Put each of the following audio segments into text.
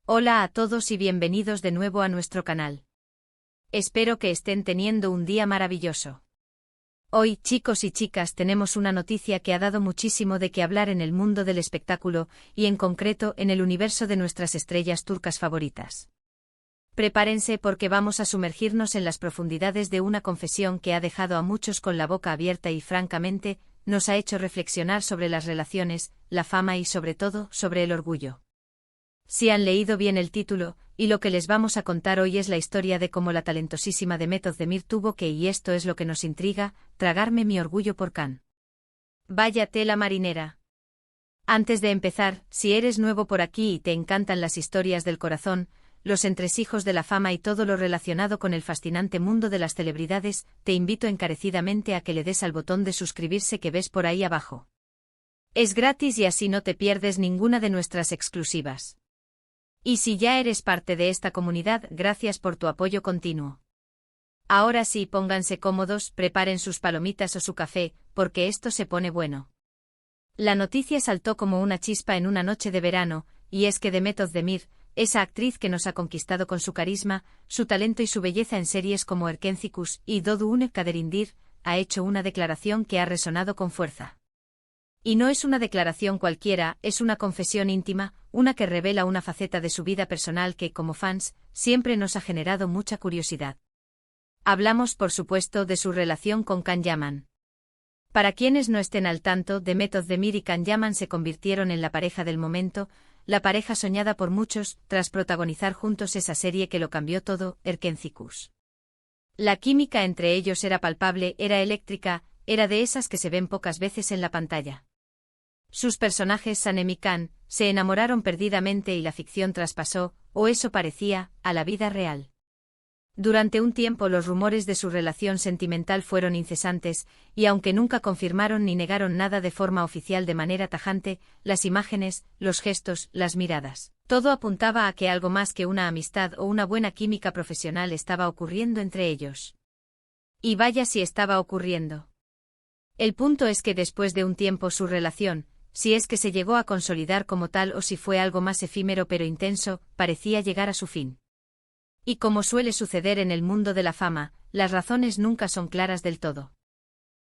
Hola a todos y bienvenidos de nuevo a nuestro canal. Espero que estén teniendo un día maravilloso. Hoy, chicos y chicas, tenemos una noticia que ha dado muchísimo de qué hablar en el mundo del espectáculo, y en concreto en el universo de nuestras estrellas turcas favoritas. Prepárense porque vamos a sumergirnos en las profundidades de una confesión que ha dejado a muchos con la boca abierta y francamente, nos ha hecho reflexionar sobre las relaciones, la fama y sobre todo, sobre el orgullo. Si han leído bien el título, y lo que les vamos a contar hoy es la historia de cómo la talentosísima Demet Özdemir tuvo que, y esto es lo que nos intriga, tragarme mi orgullo por Can. Vaya tela marinera. Antes de empezar, si eres nuevo por aquí y te encantan las historias del corazón, los entresijos de la fama y todo lo relacionado con el fascinante mundo de las celebridades, te invito encarecidamente a que le des al botón de suscribirse que ves por ahí abajo. Es gratis y así no te pierdes ninguna de nuestras exclusivas. Y si ya eres parte de esta comunidad, gracias por tu apoyo continuo. Ahora sí, pónganse cómodos, preparen sus palomitas o su café, porque esto se pone bueno. La noticia saltó como una chispa en una noche de verano, y es que Demet Özdemir, esa actriz que nos ha conquistado con su carisma, su talento y su belleza en series como Erkencikus y Doğduğun Kaderindir, ha hecho una declaración que ha resonado con fuerza. Y no es una declaración cualquiera, es una confesión íntima, una que revela una faceta de su vida personal que, como fans, siempre nos ha generado mucha curiosidad. Hablamos, por supuesto, de su relación con Can Yaman. Para quienes no estén al tanto, Demet Özdemir y Can Yaman se convirtieron en la pareja del momento, la pareja soñada por muchos, tras protagonizar juntos esa serie que lo cambió todo, Erkencikus. La química entre ellos era palpable, era eléctrica, era de esas que se ven pocas veces en la pantalla. Sus personajes Sanem y Can se enamoraron perdidamente y la ficción traspasó, o eso parecía, a la vida real. Durante un tiempo los rumores de su relación sentimental fueron incesantes, y aunque nunca confirmaron ni negaron nada de forma oficial de manera tajante, las imágenes, los gestos, las miradas, todo apuntaba a que algo más que una amistad o una buena química profesional estaba ocurriendo entre ellos. Y vaya si estaba ocurriendo. El punto es que después de un tiempo su relación, si es que se llegó a consolidar como tal o si fue algo más efímero pero intenso, parecía llegar a su fin. Y como suele suceder en el mundo de la fama, las razones nunca son claras del todo.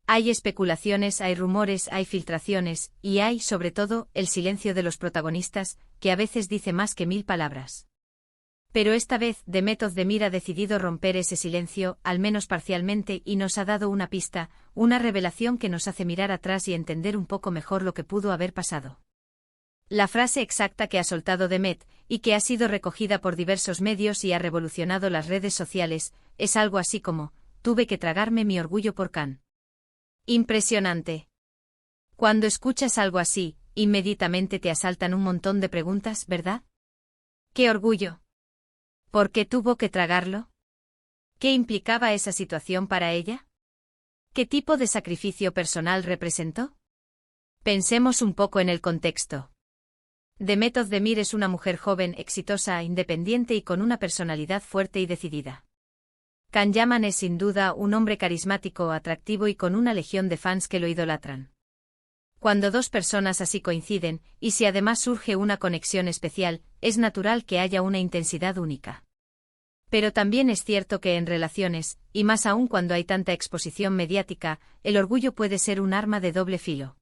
Hay especulaciones, hay rumores, hay filtraciones, y hay, sobre todo, el silencio de los protagonistas, que a veces dice más que 1000 palabras. Pero esta vez, Demet Özdemir ha decidido romper ese silencio, al menos parcialmente, y nos ha dado una pista, una revelación que nos hace mirar atrás y entender un poco mejor lo que pudo haber pasado. La frase exacta que ha soltado Demet, y que ha sido recogida por diversos medios y ha revolucionado las redes sociales, es algo así como, tuve que tragarme mi orgullo por Can. Impresionante. Cuando escuchas algo así, inmediatamente te asaltan un montón de preguntas, ¿verdad? ¿Qué orgullo? ¿Por qué tuvo que tragarlo? ¿Qué implicaba esa situación para ella? ¿Qué tipo de sacrificio personal representó? Pensemos un poco en el contexto. Demet Özdemir es una mujer joven, exitosa, independiente y con una personalidad fuerte y decidida. Can Yaman es sin duda un hombre carismático, atractivo y con una legión de fans que lo idolatran. Cuando dos personas así coinciden, y si además surge una conexión especial, es natural que haya una intensidad única. Pero también es cierto que en relaciones, y más aún cuando hay tanta exposición mediática, el orgullo puede ser un arma de doble filo.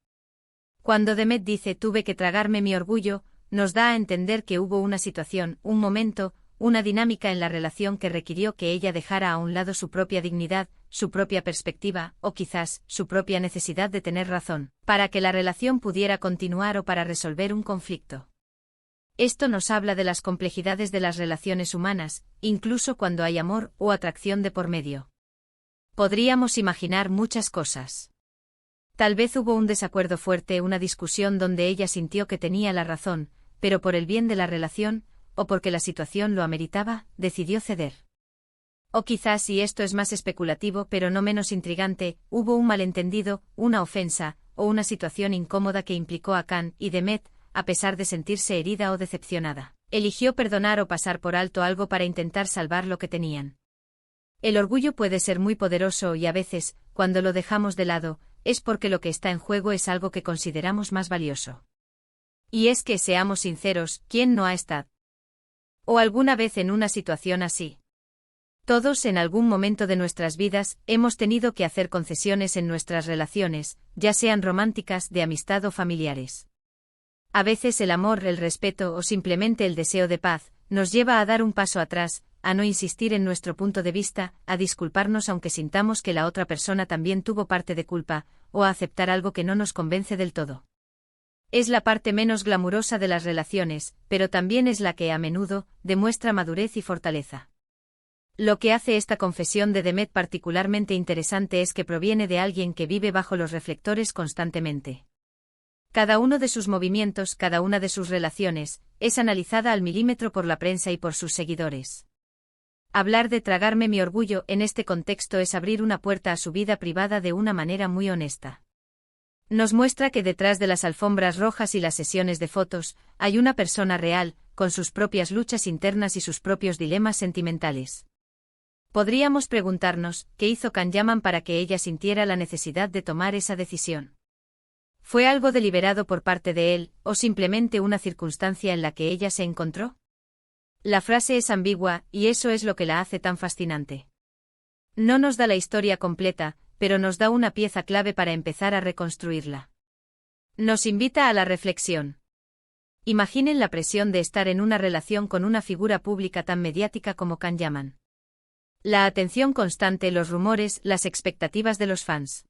Cuando Demet dice tuve que tragarme mi orgullo, nos da a entender que hubo una situación, un momento, una dinámica en la relación que requirió que ella dejara a un lado su propia dignidad, su propia perspectiva, o quizás, su propia necesidad de tener razón, para que la relación pudiera continuar o para resolver un conflicto. Esto nos habla de las complejidades de las relaciones humanas, incluso cuando hay amor o atracción de por medio. Podríamos imaginar muchas cosas. Tal vez hubo un desacuerdo fuerte, una discusión donde ella sintió que tenía la razón, pero por el bien de la relación, o porque la situación lo ameritaba, decidió ceder. O quizás, y esto es más especulativo pero no menos intrigante, hubo un malentendido, una ofensa, o una situación incómoda que implicó a Can, y Demet, a pesar de sentirse herida o decepcionada, eligió perdonar o pasar por alto algo para intentar salvar lo que tenían. El orgullo puede ser muy poderoso y a veces, cuando lo dejamos de lado, es porque lo que está en juego es algo que consideramos más valioso. Y es que, seamos sinceros, ¿quién no ha estado ¿O alguna vez en una situación así? Todos en algún momento de nuestras vidas hemos tenido que hacer concesiones en nuestras relaciones, ya sean románticas, de amistad o familiares. A veces el amor, el respeto o simplemente el deseo de paz nos lleva a dar un paso atrás, a no insistir en nuestro punto de vista, a disculparnos aunque sintamos que la otra persona también tuvo parte de culpa, o a aceptar algo que no nos convence del todo. Es la parte menos glamurosa de las relaciones, pero también es la que, a menudo, demuestra madurez y fortaleza. Lo que hace esta confesión de Demet particularmente interesante es que proviene de alguien que vive bajo los reflectores constantemente. Cada uno de sus movimientos, cada una de sus relaciones, es analizada al milímetro por la prensa y por sus seguidores. Hablar de tragarme mi orgullo en este contexto es abrir una puerta a su vida privada de una manera muy honesta. Nos muestra que detrás de las alfombras rojas y las sesiones de fotos, hay una persona real, con sus propias luchas internas y sus propios dilemas sentimentales. Podríamos preguntarnos, ¿qué hizo Can Yaman para que ella sintiera la necesidad de tomar esa decisión? ¿Fue algo deliberado por parte de él, o simplemente una circunstancia en la que ella se encontró? La frase es ambigua, y eso es lo que la hace tan fascinante. No nos da la historia completa, pero nos da una pieza clave para empezar a reconstruirla. Nos invita a la reflexión. Imaginen la presión de estar en una relación con una figura pública tan mediática como Can Yaman. La atención constante, los rumores, las expectativas de los fans.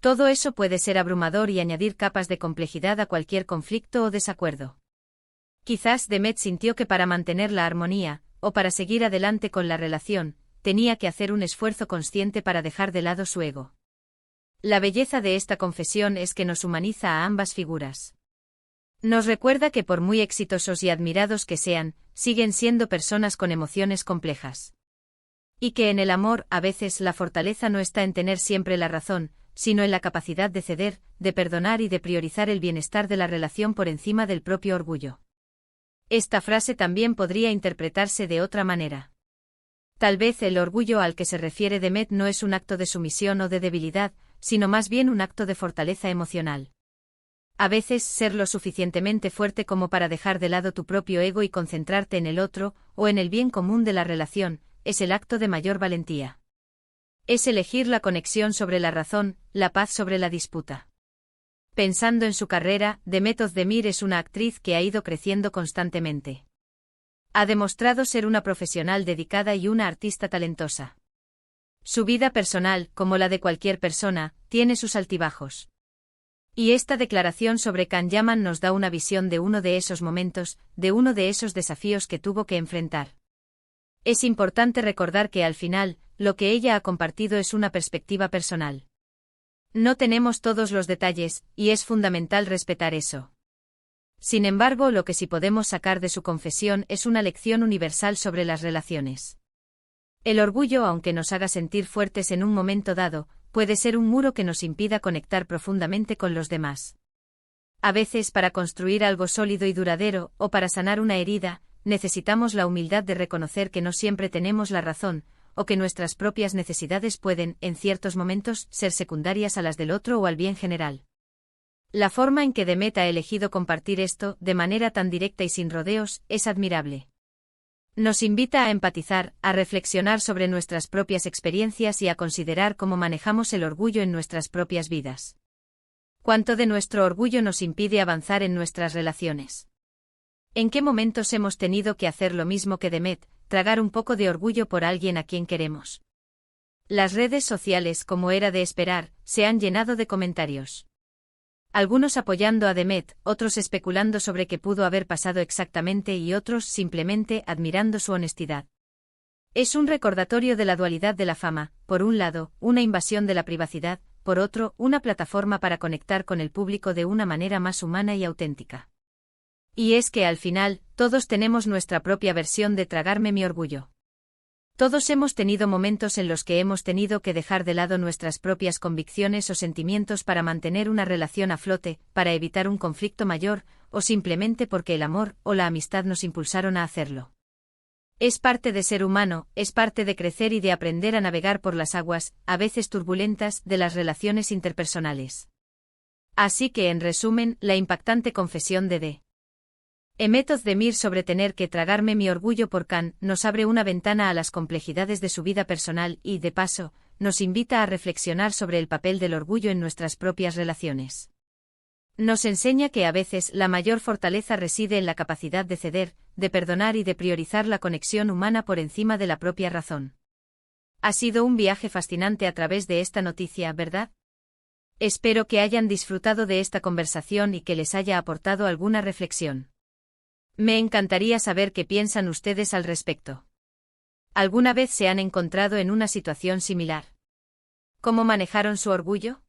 Todo eso puede ser abrumador y añadir capas de complejidad a cualquier conflicto o desacuerdo. Quizás Demet sintió que para mantener la armonía, o para seguir adelante con la relación, tenía que hacer un esfuerzo consciente para dejar de lado su ego. La belleza de esta confesión es que nos humaniza a ambas figuras. Nos recuerda que por muy exitosos y admirados que sean, siguen siendo personas con emociones complejas. Y que en el amor, a veces la fortaleza no está en tener siempre la razón, sino en la capacidad de ceder, de perdonar y de priorizar el bienestar de la relación por encima del propio orgullo. Esta frase también podría interpretarse de otra manera. Tal vez el orgullo al que se refiere Demet no es un acto de sumisión o de debilidad, sino más bien un acto de fortaleza emocional. A veces ser lo suficientemente fuerte como para dejar de lado tu propio ego y concentrarte en el otro, o en el bien común de la relación, es el acto de mayor valentía. Es elegir la conexión sobre la razón, la paz sobre la disputa. Pensando en su carrera, Demet Özdemir es una actriz que ha ido creciendo constantemente. Ha demostrado ser una profesional dedicada y una artista talentosa. Su vida personal, como la de cualquier persona, tiene sus altibajos. Y esta declaración sobre Can Yaman nos da una visión de uno de esos momentos, de uno de esos desafíos que tuvo que enfrentar. Es importante recordar que al final, lo que ella ha compartido es una perspectiva personal. No tenemos todos los detalles, y es fundamental respetar eso. Sin embargo, lo que sí podemos sacar de su confesión es una lección universal sobre las relaciones. El orgullo, aunque nos haga sentir fuertes en un momento dado, puede ser un muro que nos impida conectar profundamente con los demás. A veces, para construir algo sólido y duradero, o para sanar una herida, necesitamos la humildad de reconocer que no siempre tenemos la razón, o que nuestras propias necesidades pueden, en ciertos momentos, ser secundarias a las del otro o al bien general. La forma en que Demet ha elegido compartir esto, de manera tan directa y sin rodeos, es admirable. Nos invita a empatizar, a reflexionar sobre nuestras propias experiencias y a considerar cómo manejamos el orgullo en nuestras propias vidas. ¿Cuánto de nuestro orgullo nos impide avanzar en nuestras relaciones? ¿En qué momentos hemos tenido que hacer lo mismo que Demet, tragar un poco de orgullo por alguien a quien queremos? Las redes sociales, como era de esperar, se han llenado de comentarios. Algunos apoyando a Demet, otros especulando sobre qué pudo haber pasado exactamente y otros simplemente admirando su honestidad. Es un recordatorio de la dualidad de la fama, por un lado, una invasión de la privacidad, por otro, una plataforma para conectar con el público de una manera más humana y auténtica. Y es que al final, todos tenemos nuestra propia versión de tragarme mi orgullo. Todos hemos tenido momentos en los que hemos tenido que dejar de lado nuestras propias convicciones o sentimientos para mantener una relación a flote, para evitar un conflicto mayor, o simplemente porque el amor o la amistad nos impulsaron a hacerlo. Es parte de ser humano, es parte de crecer y de aprender a navegar por las aguas, a veces turbulentas, de las relaciones interpersonales. Así que, en resumen, la impactante confesión de Método de Mir sobre tener que tragarme mi orgullo por Khan nos abre una ventana a las complejidades de su vida personal y, de paso, nos invita a reflexionar sobre el papel del orgullo en nuestras propias relaciones. Nos enseña que a veces la mayor fortaleza reside en la capacidad de ceder, de perdonar y de priorizar la conexión humana por encima de la propia razón. Ha sido un viaje fascinante a través de esta noticia, ¿verdad? Espero que hayan disfrutado de esta conversación y que les haya aportado alguna reflexión. Me encantaría saber qué piensan ustedes al respecto. ¿Alguna vez se han encontrado en una situación similar? ¿Cómo manejaron su orgullo?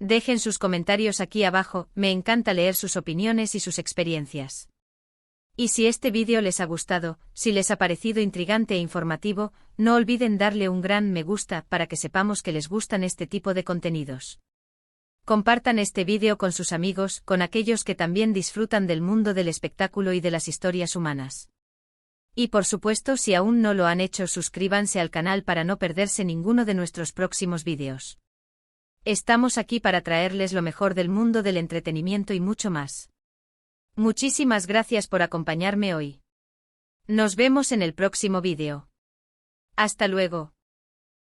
Dejen sus comentarios aquí abajo, me encanta leer sus opiniones y sus experiencias. Y si este vídeo les ha gustado, si les ha parecido intrigante e informativo, no olviden darle un gran me gusta para que sepamos que les gustan este tipo de contenidos. Compartan este vídeo con sus amigos, con aquellos que también disfrutan del mundo del espectáculo y de las historias humanas. Y por supuesto, si aún no lo han hecho, suscríbanse al canal para no perderse ninguno de nuestros próximos vídeos. Estamos aquí para traerles lo mejor del mundo del entretenimiento y mucho más. Muchísimas gracias por acompañarme hoy. Nos vemos en el próximo vídeo. Hasta luego.